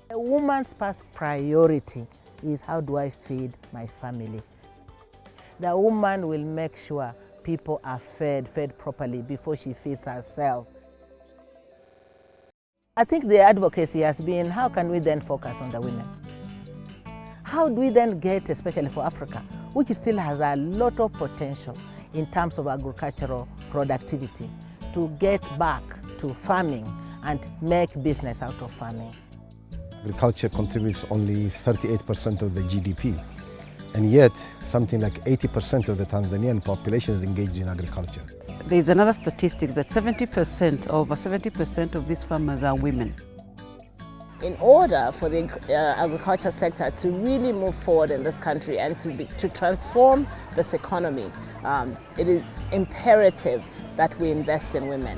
A woman's first priority is how do I feed my family. The woman will make sure people are fed properly before she feeds herself. I think the advocacy has been, how can we then focus on the women? How do we then get, especially for Africa, which still has a lot of potential in terms of agricultural productivity, to get back to farming and make business out of farming? Agriculture contributes only 38% of the GDP, and yet something like 80% of the Tanzanian population is engaged in agriculture. There's another statistic that over 70% of these farmers are women. In order for the agriculture sector to really move forward in this country and to transform this economy, it is imperative that we invest in women.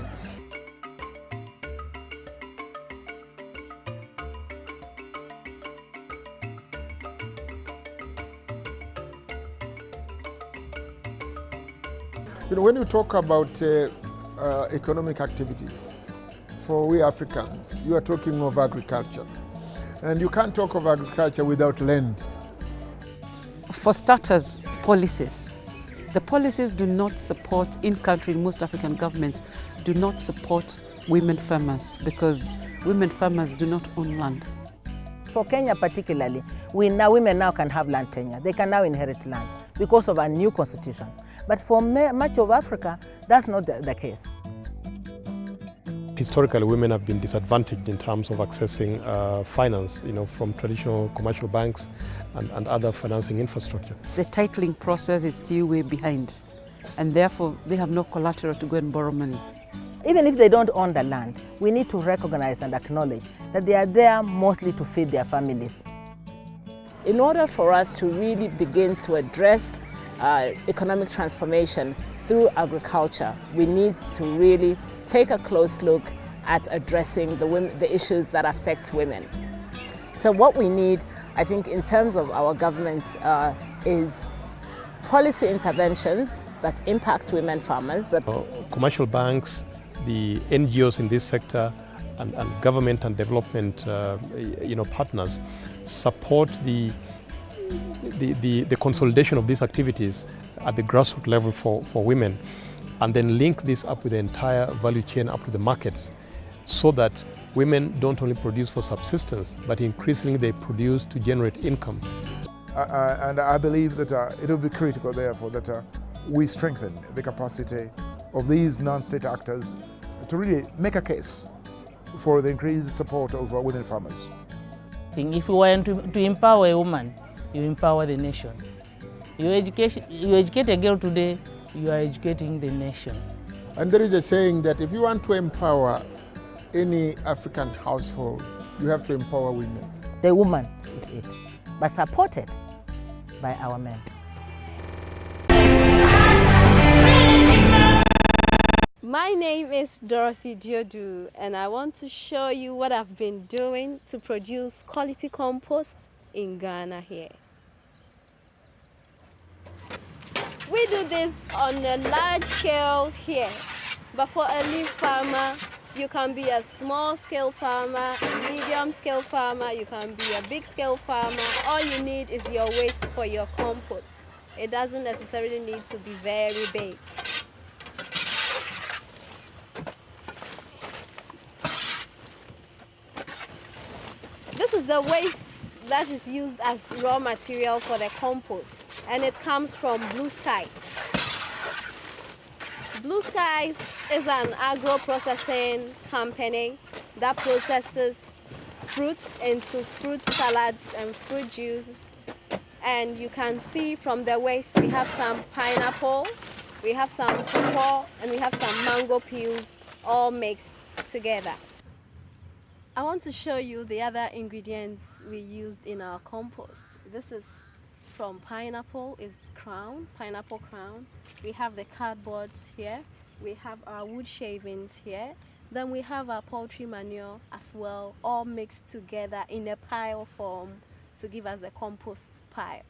When you talk about economic activities for we Africans, you are talking of agriculture. And you can't talk of agriculture without land. For starters, policies. The policies do not support, in country, most African governments do not support women farmers because women farmers do not own land. For Kenya particularly, women now can have land tenure. They can now inherit land because of our new constitution. But for much of Africa, that's not the case. Historically, women have been disadvantaged in terms of accessing finance, from traditional commercial banks and other financing infrastructure. The titling process is still way behind, and therefore they have no collateral to go and borrow money. Even if they don't own the land, we need to recognize and acknowledge that they are there mostly to feed their families. In order for us to really begin to address economic transformation through agriculture, we need to really take a close look at addressing the issues that affect women. So what we need, I think, in terms of our government is policy interventions that impact women farmers. Commercial banks, the NGOs in this sector, and government and development partners support the consolidation of these activities at the grassroots level for women, and then link this up with the entire value chain up to the markets, so that women don't only produce for subsistence, but increasingly they produce to generate income. And I believe that it will be critical, therefore, that we strengthen the capacity of these non-state actors to really make a case for the increased support of women farmers. If you want to empower a woman, you empower the nation. You educate a girl today, you are educating the nation. And there is a saying that if you want to empower any African household, you have to empower women. The woman is it, but supported by our men. My name is Dorothy Diodu, and I want to show you what I've been doing to produce quality compost in Ghana here. We do this on a large scale here, but for a leaf farmer, you can be a small scale farmer, a medium scale farmer, you can be a big scale farmer. All you need is your waste for your compost. It doesn't necessarily need to be very big. This is the waste that is used as raw material for the compost, and it comes from Blue Skies. Blue Skies is an agro-processing company that processes fruits into fruit salads and fruit juice. And you can see from the waste we have some pineapple, we have some pawpaw, and we have some mango peels all mixed together. I want to show you the other ingredients we used in our compost. This is from pineapple, is pineapple crown. We have the cardboard here. We have our wood shavings here. Then we have our poultry manure as well, all mixed together in a pile form to give us a compost pile.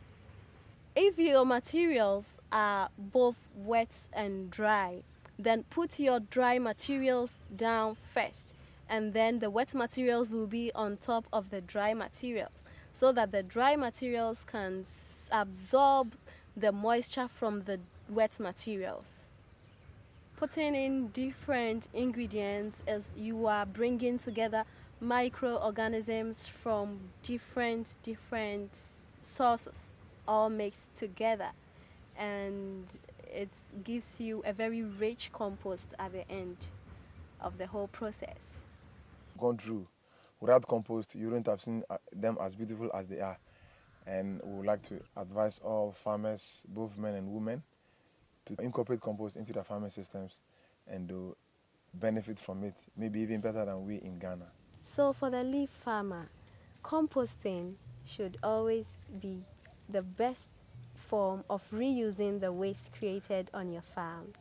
If your materials are both wet and dry, then put your dry materials down first and then the wet materials will be on top of the dry materials, so that the dry materials can absorb the moisture from the wet materials. Putting in different ingredients as you are bringing together microorganisms from different sources all mixed together, and it gives you a very rich compost at the end of the whole process. Gone through. Without compost, you wouldn't have seen them as beautiful as they are. And we would like to advise all farmers, both men and women, to incorporate compost into their farming systems and to benefit from it, maybe even better than we in Ghana. So for the leaf farmer, composting should always be the best form of reusing the waste created on your farm.